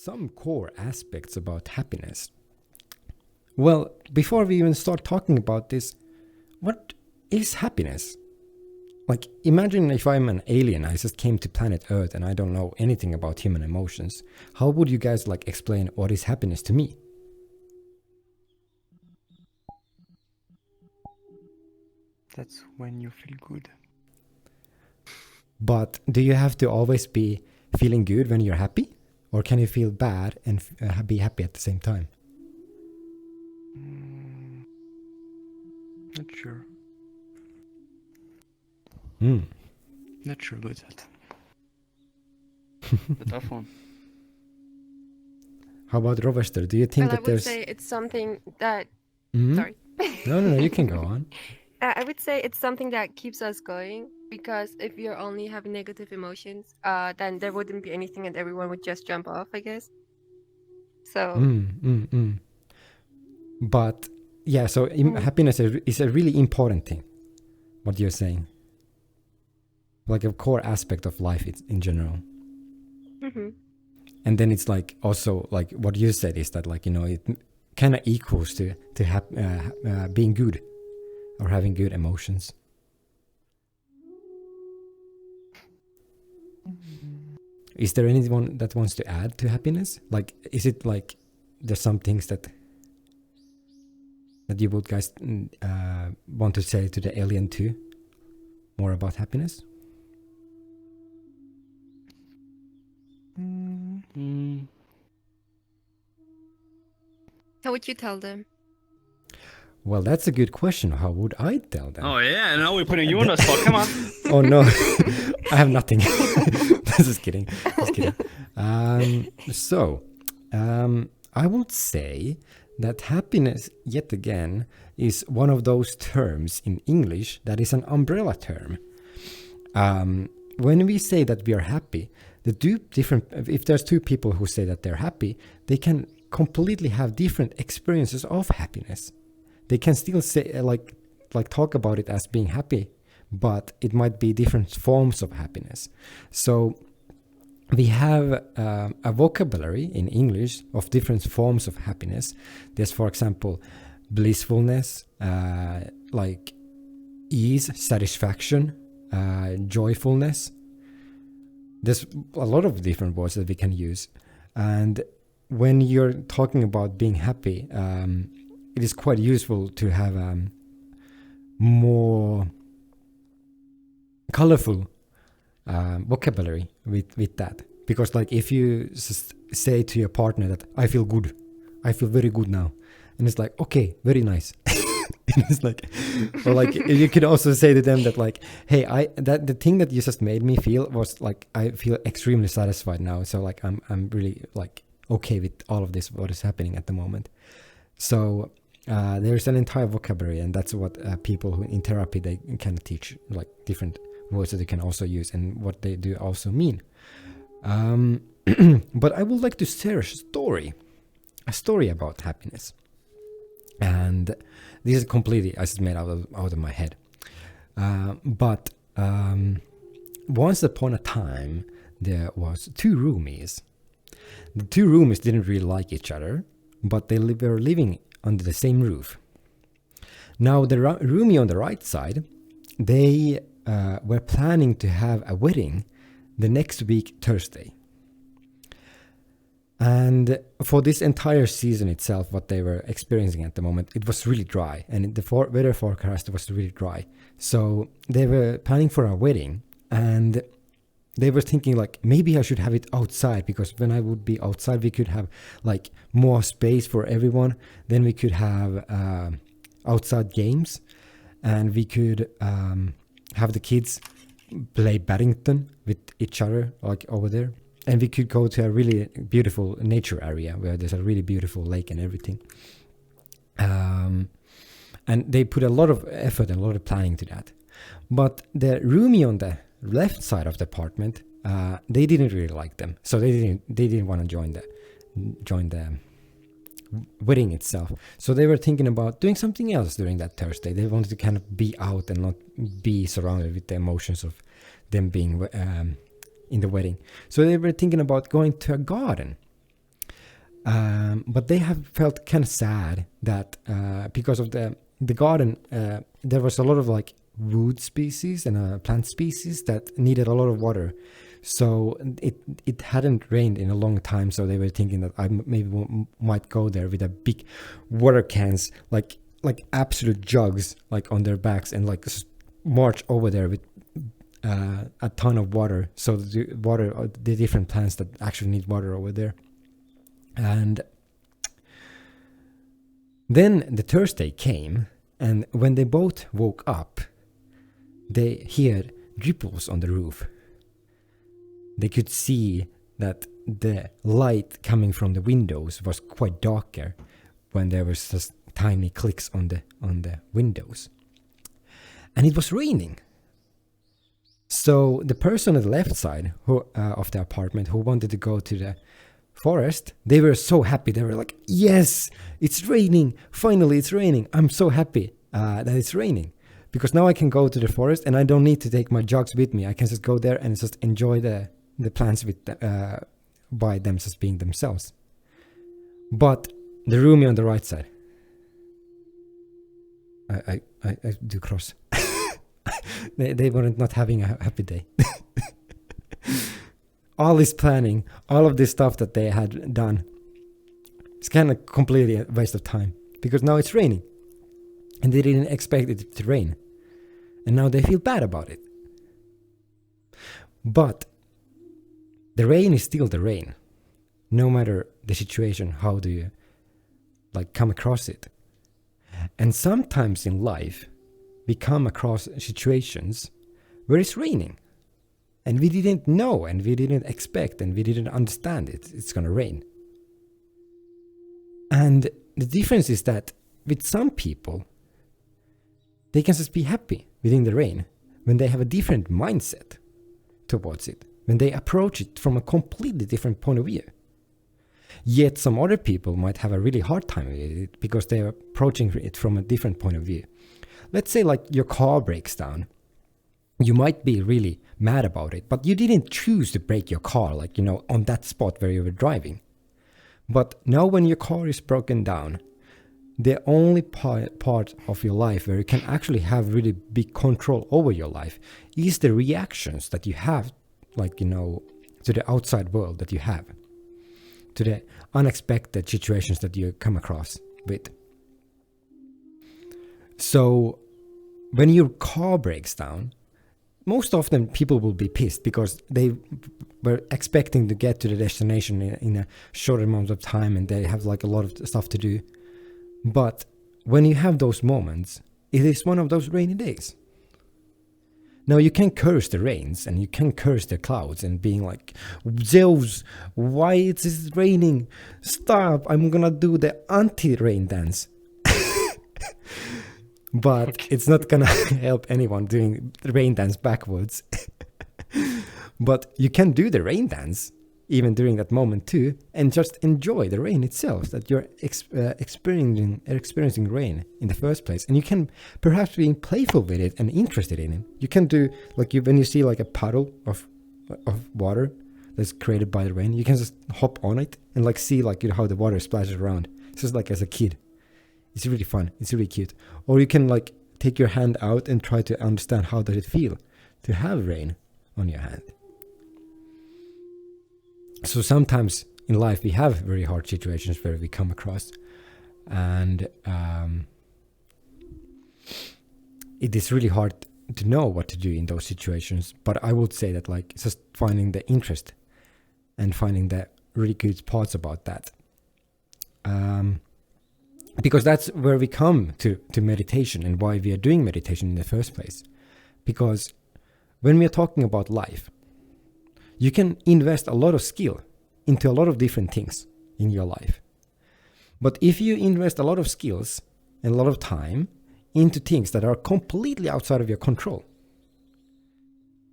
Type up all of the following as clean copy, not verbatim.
some core aspects about happiness. Well, before we even start talking about this, what is happiness? Like, imagine if I'm an alien, I just came to planet Earth and I don't know anything about human emotions. How would you guys like explain what is happiness to me? That's when you feel good. But do you have to always be feeling good when you're happy? Or can you feel bad and be happy at the same time? Not sure. Not sure about that. The tough one. How about Rovester? Do you think Well, that I would there's... say it's something that... Mhm. Sorry. No, you can go on. I would say it's something that keeps us going, because if you're only having negative emotions, then there wouldn't be anything and everyone would just jump off, I guess. So, But yeah, so happiness is a really important thing, what you're saying. Like a core aspect of life in general. And then it's like also like what you said is that like, you know, it kind of equals to being good or having good emotions. Is there anyone that wants to add to happiness? Like, is it like there's some things that you would guys want to say to the alien too? More about happiness? how would you tell them? Well, that's a good question. How would I tell them? Oh yeah, now we're putting you on the spot. Come on. Oh no, I have nothing. Just kidding. I would say that happiness, yet again, is one of those terms in English that is an umbrella term. When we say that we are happy, if there's two people who say that they're happy, they can completely have different experiences of happiness. They can still say like talk about it as being happy, but it might be different forms of happiness. So we have a vocabulary in English of different forms of happiness. There's, for example, blissfulness, like ease, satisfaction, joyfulness. There's a lot of different words that we can use. And when you're talking about being happy, it is quite useful to have more colorful vocabulary with that. Because like if you just say to your partner that I feel good, I feel very good now, and it's like, okay, very nice. It's like, or like you can also say to them that like, hey, the thing that you just made me feel was like, I feel extremely satisfied now. So like I'm really like okay with all of this, what is happening at the moment. So there's an entire vocabulary, and that's what people who in therapy, they can teach like different words that they can also use and what they do also mean. But I would like to share a story about happiness. And this is completely, I just made out of my head. But once upon a time, there was two roomies. The two roomies didn't really like each other, but they were living under the same roof. Now, the roomie on the right side, they were planning to have a wedding the next week, Thursday. And for this entire season itself, what they were experiencing at the moment, it was really dry, and the weather forecast was really dry. So they were planning for a wedding, and they were thinking like, maybe I should have it outside, because when I would be outside, we could have like more space for everyone. Then we could have outside games, and we could have the kids play badminton with each other, like over there. And we could go to a really beautiful nature area where there's a really beautiful lake and everything. And they put a lot of effort and a lot of planning to that. But the roomie on the left side of the apartment, they didn't really like them. So they didn't want to join the wedding itself. So they were thinking about doing something else during that Thursday. They wanted to kind of be out and not be surrounded with the emotions of them being in the wedding. So they were thinking about going to a garden. But they have felt kind of sad that because of the garden, there was a lot of like wood species and plant species that needed a lot of water. So it hadn't rained in a long time. So they were thinking that I maybe might go there with a big water cans, like absolute jugs, like on their backs, and like march over there with a ton of water. So the different plants that actually need water over there. And then the Thursday came, and when they both woke up, they heard ripples on the roof. They could see that the light coming from the windows was quite darker when there was just tiny clicks on the windows. And it was raining. So the person on the left side of the apartment who wanted to go to the forest, they were so happy. They were like, yes, it's raining. Finally, it's raining. I'm so happy that it's raining. Because now I can go to the forest and I don't need to take my jugs with me. I can just go there and just enjoy the plants with by them just being themselves. But the roomie on the right side, I do cross. they were not having a happy day. All this planning, all of this stuff that they had done, it's kind of completely a waste of time because now it's raining and they didn't expect it to rain. And now they feel bad about it. But the rain is still the rain. No matter the situation, how do you come across it? And sometimes in life, we come across situations where it's raining. And we didn't know, and we didn't expect, and we didn't understand it's going to rain. And the difference is that with some people, they can just be happy within the rain when they have a different mindset towards it, when they approach it from a completely different point of view. Yet some other people might have a really hard time with it because they're approaching it from a different point of view. Let's say your car breaks down. You might be really mad about it, but you didn't choose to break your car on that spot where you were driving. But now when your car is broken down, the only part of your life where you can actually have really big control over your life is the reactions that you have, to the outside world that you have, to the unexpected situations that you come across with. So when your car breaks down, most often people will be pissed because they were expecting to get to the destination in a short amount of time and they have a lot of stuff to do. But when you have those moments, it is one of those rainy days. Now you can curse the rains and you can curse the clouds and being like, Zeus, why is it raining? Stop, I'm gonna do the anti-rain dance. But it's not gonna help anyone doing the rain dance backwards. But you can do the rain dance even during that moment too, and just enjoy the rain itself, that you're experiencing rain in the first place. And you can perhaps be playful with it and interested in it. You can do when you see a puddle of water that's created by the rain, you can just hop on it and see how the water splashes around. It's just as a kid. It's really fun. It's really cute. Or you can take your hand out and try to understand how does it feel to have rain on your hand. So sometimes in life we have very hard situations where we come across, and it is really hard to know what to do in those situations. But I would say that just finding the interest and finding the really good parts about that. Because that's where we come to meditation and why we are doing meditation in the first place. Because when we are talking about life, you can invest a lot of skill into a lot of different things in your life. But if you invest a lot of skills and a lot of time into things that are completely outside of your control,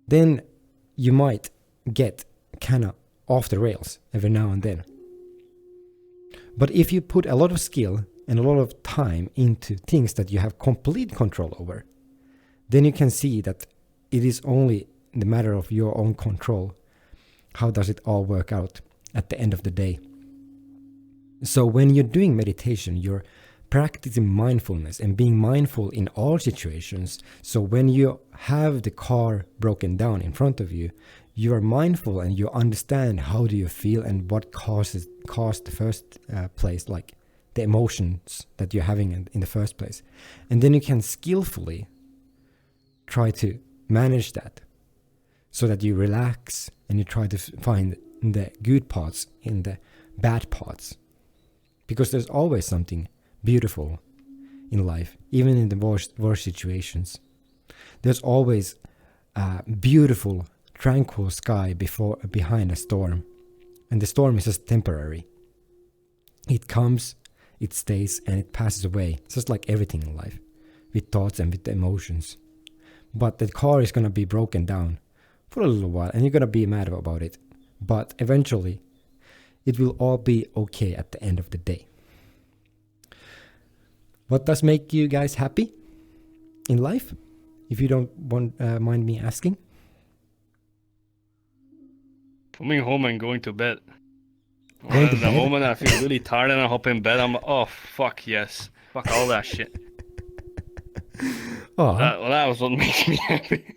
then you might get kind of off the rails every now and then. But if you put a lot of skill and a lot of time into things that you have complete control over, then you can see that it is only the matter of your own control. How does it all work out at the end of the day? So when you're doing meditation, you're practicing mindfulness and being mindful in all situations. So when you have the car broken down in front of you, you are mindful and you understand how do you feel and what caused the first place, like the emotions that you're having in the first place. And then you can skillfully try to manage that so that you relax and you try to find the good parts in the bad parts. Because there's always something beautiful in life, even in the worst situations. There's always a beautiful, tranquil sky behind a storm. And the storm is just temporary. It comes, it stays, and it passes away. It's just like everything in life, with thoughts and with emotions. But the car is going to be broken down for a little while, and you're going to be mad about it. But eventually, it will all be okay at the end of the day. What does make you guys happy in life? If you don't mind me asking. Coming home and going to bed. Going to The bed? moment I feel really tired and I hop in bed, I'm like, oh, fuck yes. Fuck all that shit. Oh, That was what makes me happy.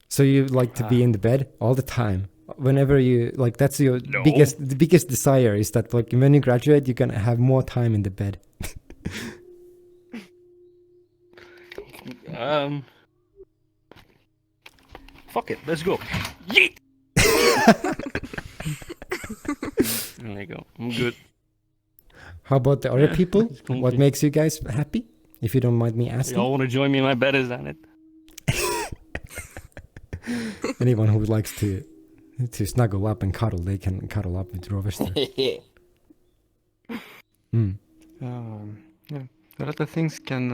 so you like to be in the bed all the time? Whenever you, like, that's your No. biggest desire is that, like, when you graduate, you're going to have more time in the bed. Fuck it, let's go. Yeet! There you go. I'm good. How about the other Yeah, people? it's comfy. What makes you guys happy? If you don't mind me You asking. all want to join me in my bed, is that it? Anyone who likes to snuggle up and cuddle, they can cuddle up with Rovester. Yeah, a lot of things can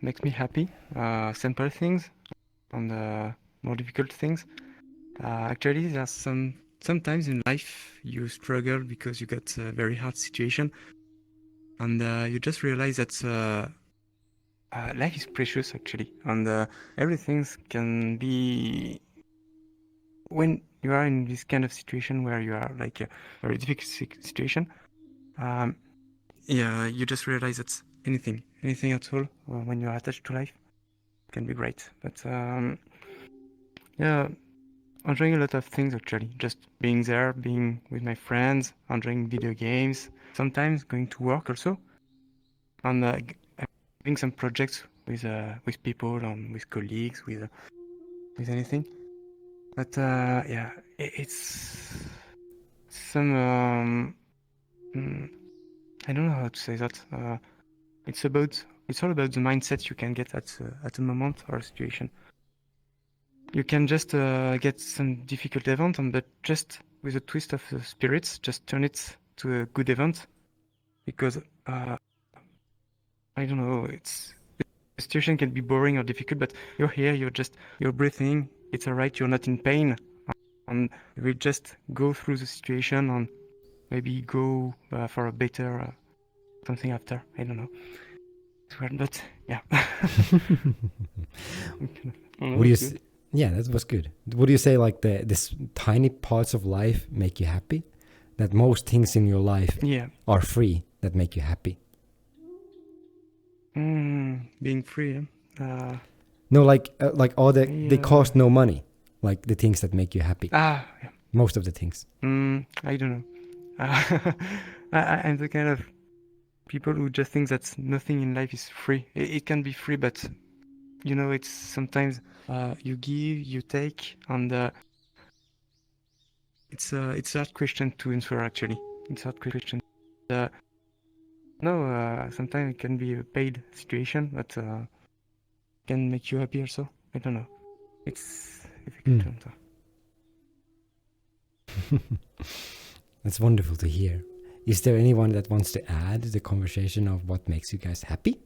make me happy. Simple things and more difficult things. Actually, there's sometimes in life you struggle because you got a very hard situation, and you just realize that life is precious actually, and everything can be when you are in this kind of situation where you are like a very difficult situation. Yeah, you just realize that anything at all when you're attached to life can be great. But yeah, enjoying a lot of things actually. Just being there, being with my friends, enjoying video games. Sometimes going to work also, and having some projects with people and with colleagues, with anything. But yeah, it's some I don't know how to say that. It's all about the mindset you can get at a moment or a situation. You can just get some difficult event, but just with a twist of the spirits, just turn it to a good event. Because I don't know, the situation can be boring or difficult, but you're here, you're breathing. It's alright. You're not in pain, and you will just go through the situation and maybe go for a better something after. I don't know. It's weird, but yeah. Would you yeah, that was good. Would you say like this tiny parts of life make you happy? That most things in your life are free that make you happy? Being free. No, like all they cost no money. Like the things that make you happy. Yeah. Most of the things. I don't know. I'm the kind of people who just think that nothing in life is free. It can be free, but you know, it's sometimes you give, you take, and it's a hard question to answer actually. It's a hard question. No, sometimes it can be a paid situation, but can make you happy also. I don't know. It's difficult to answer. That's wonderful to hear. Is there anyone that wants to add the conversation of what makes you guys happy?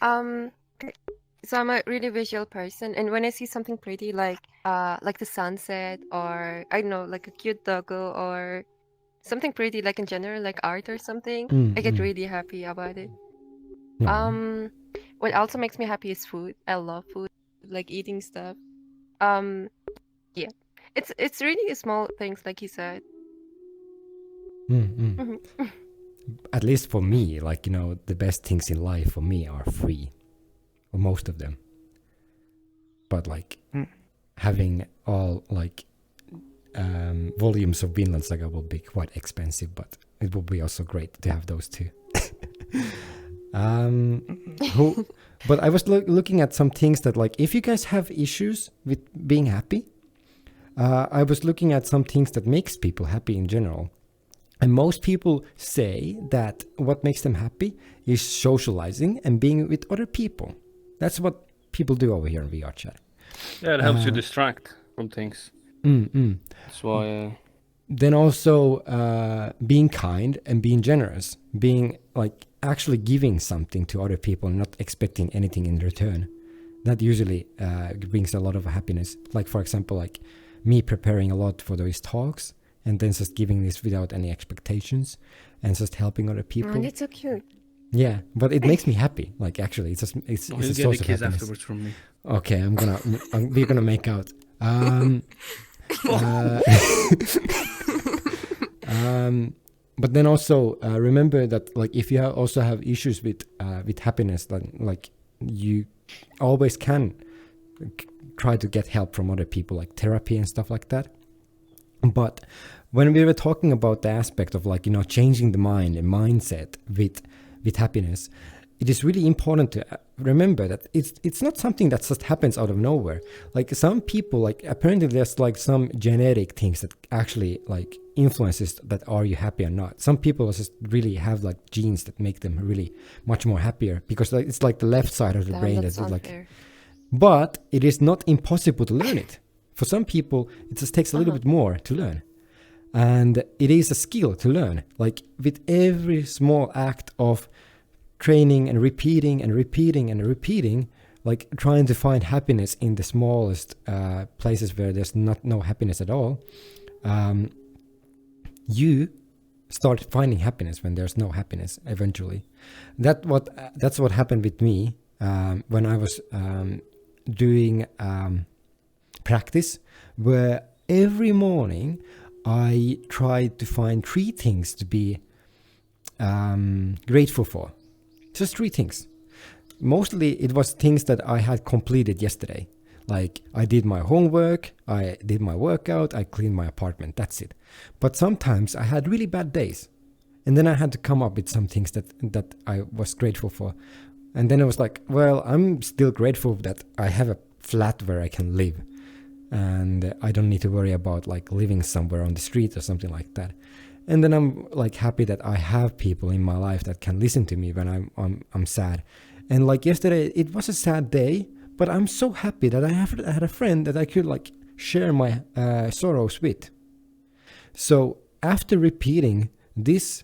So I'm a really visual person, and when I see something pretty like the sunset, or I don't know, like a cute doggo, or something pretty like in general, like art or something, I get really happy about it. What also makes me happy is food. I love food, like eating stuff. Yeah, it's really small things, like you said. Mhm. At least for me, like, you know, the best things in life for me are free, or most of them. But like having all like volumes of Vinland Saga will be quite expensive, but it will be also great to have those two. But I was looking at some things that, like, if you guys have issues with being happy, I was looking at some things that makes people happy in general. And most people say that what makes them happy is socializing and being with other people. That's what people do over here in VRChat. Yeah, it helps you distract from things. That's why. Then also being kind and being generous, being like actually giving something to other people and not expecting anything in return. That usually brings a lot of happiness. Like, for example, like me preparing a lot for those talks and then just giving this without any expectations and just helping other people. Oh, that's so cute. Yeah, but it makes me happy. Like, actually, it's You'll a get source a of kiss happiness. afterwards from me. Okay, we're gonna make out. But then also remember that, like, if you also have issues with happiness, then like you always can try to get help from other people, like therapy and stuff like that. But when we were talking about the aspect of, like, you know, changing the mind and mindset with happiness, it is really important to remember that it's not something that just happens out of nowhere. Like, some people, like, apparently there's like some genetic things that actually like influences that are you happy or not. Some people just really have like genes that make them really much more happier, because like, it's like the left side of the Damn, brain that's that's like. unfair. But it is not impossible to learn it. For some people, it just takes a little bit more to learn. And it is a skill to learn. Like, with every small act of training and repeating and repeating and repeating, like trying to find happiness in the smallest places where there's no happiness at all, you start finding happiness when there's no happiness eventually. That's what happened with me when I was doing practice, where every morning I tried to find 3 things to be grateful for. Just 3 things. Mostly it was things that I had completed yesterday. Like, I did my homework, I did my workout, I cleaned my apartment, that's it. But sometimes I had really bad days. And then I had to come up with some things that I was grateful for. And then I was like, well, I'm still grateful that I have a flat where I can live. And I don't need to worry about like living somewhere on the street or something like that. And then I'm like happy that I have people in my life that can listen to me when I'm sad. And like yesterday, it was a sad day, but I'm so happy that I had a friend that I could like share my sorrows with. So after repeating this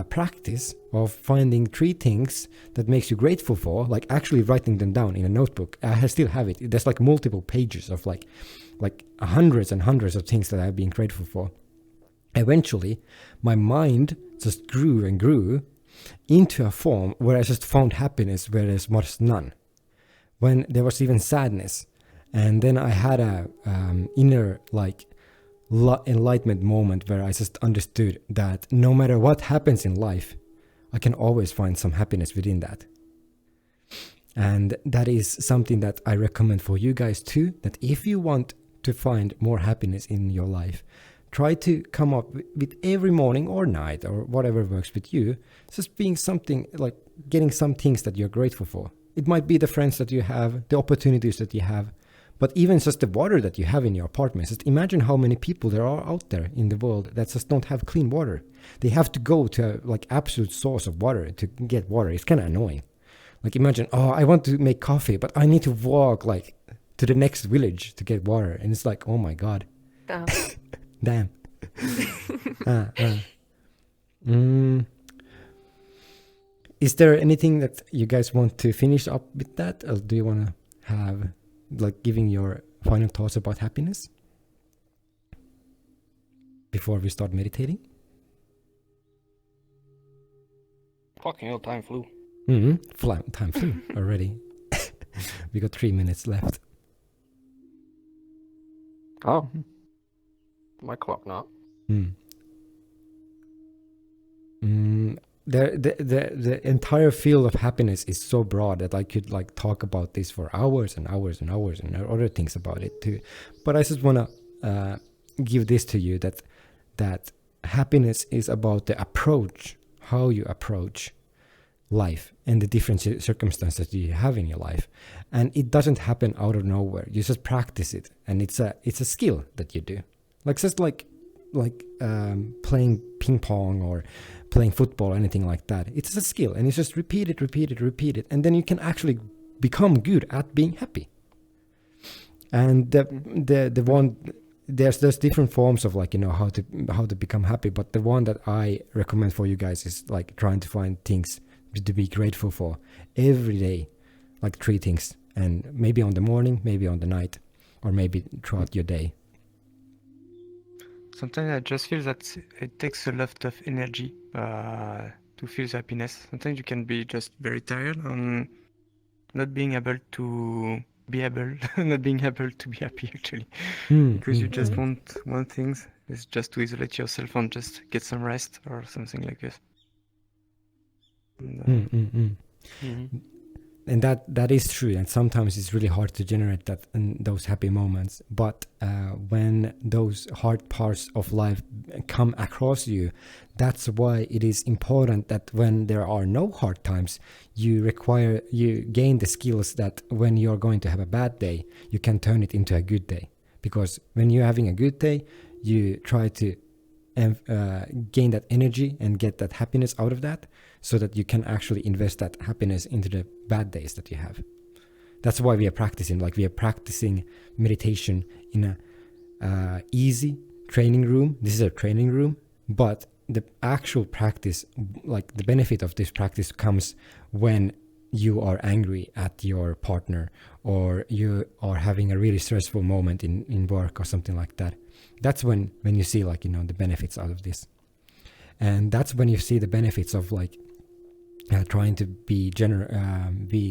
practice of finding 3 things that makes you grateful for, like actually writing them down in a notebook, I still have it. There's like multiple pages of like hundreds and hundreds of things that I've been grateful for. Eventually, my mind just grew and grew into a form where I just found happiness where there was none. When there was even sadness. And then I had a inner like enlightenment moment where I just understood that no matter what happens in life, I can always find some happiness within that. And that is something that I recommend for you guys too, that if you want to find more happiness in your life, try to come up with every morning or night or whatever works with you, just being something like getting some things that you're grateful for. It might be the friends that you have, the opportunities that you have, but even just the water that you have in your apartment. Just imagine how many people there are out there in the world that just don't have clean water. They have to go to a like absolute source of water to get water. It's kind of annoying. Like, imagine, oh, I want to make coffee, but I need to walk like to the next village to get water. And it's like, oh my God. Damn. Damn. Is there anything that you guys want to finish up with that? Or do you want to have, like, giving your final thoughts about happiness before we start meditating? Fucking hell, time flew. Time flew already. We got 3 minutes left. Oh. My clock now. the entire field of happiness is so broad that I could like talk about this for hours and hours and hours and other things about it too. But I just want to give this to you, that happiness is about the approach, how you approach life and the different circumstances you have in your life. And it doesn't happen out of nowhere. You just practice it, and it's a skill that you do. Like just like playing ping pong or playing football or anything like that. It's a skill, and you just repeat it, and then you can actually become good at being happy. And the one, there's different forms of like, you know, how to become happy, but the one that I recommend for you guys is like trying to find things to be grateful for every day, like 3 things, and maybe on the morning, maybe on the night, or maybe throughout your day. Sometimes I just feel that it takes a lot of energy to feel happiness. Sometimes you can be just very tired and not being able to be happy actually, because you just want one thing is just to isolate yourself and just get some rest or something like this. And, And that is true, and sometimes it's really hard to generate that and those happy moments. But when those hard parts of life come across you, that's why it is important that when there are no hard times, you gain the skills that when you're going to have a bad day, you can turn it into a good day. Because when you're having a good day, you try to gain that energy and get that happiness out of that, so that you can actually invest that happiness into the bad days that you have. That's why we are practicing meditation in a easy training room. This is a training room, but the actual practice, like the benefit of this practice, comes when you are angry at your partner, or you are having a really stressful moment in work or something like that. That's when you see, like, you know, the benefits out of this. And that's when you see the benefits of like trying to be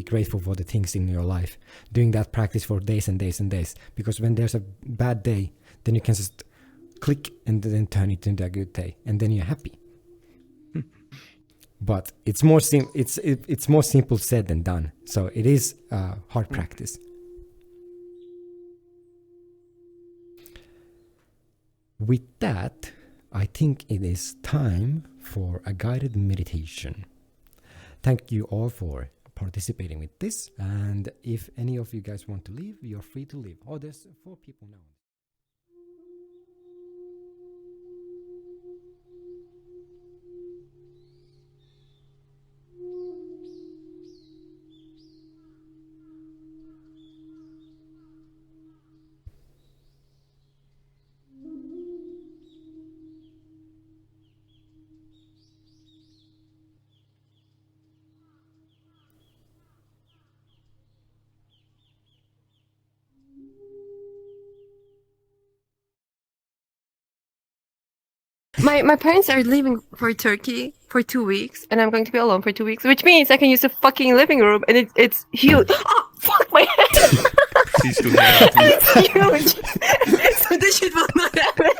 grateful for the things in your life, doing that practice for days and days and days. Because when there's a bad day, then you can just click and then turn it into a good day, and then you're happy. But it's more it's more simple said than done. So it is hard practice. With that, I think it is time for a guided meditation. Thank you all for participating with this. And if any of you guys want to leave, you're free to leave. Oh, there's 4 people now. My parents are leaving for Turkey for 2 weeks, and I'm going to be alone for 2 weeks, which means I can use the fucking living room, and it's huge. Oh, fuck my head! Please do that. It's huge! So this shit will not happen.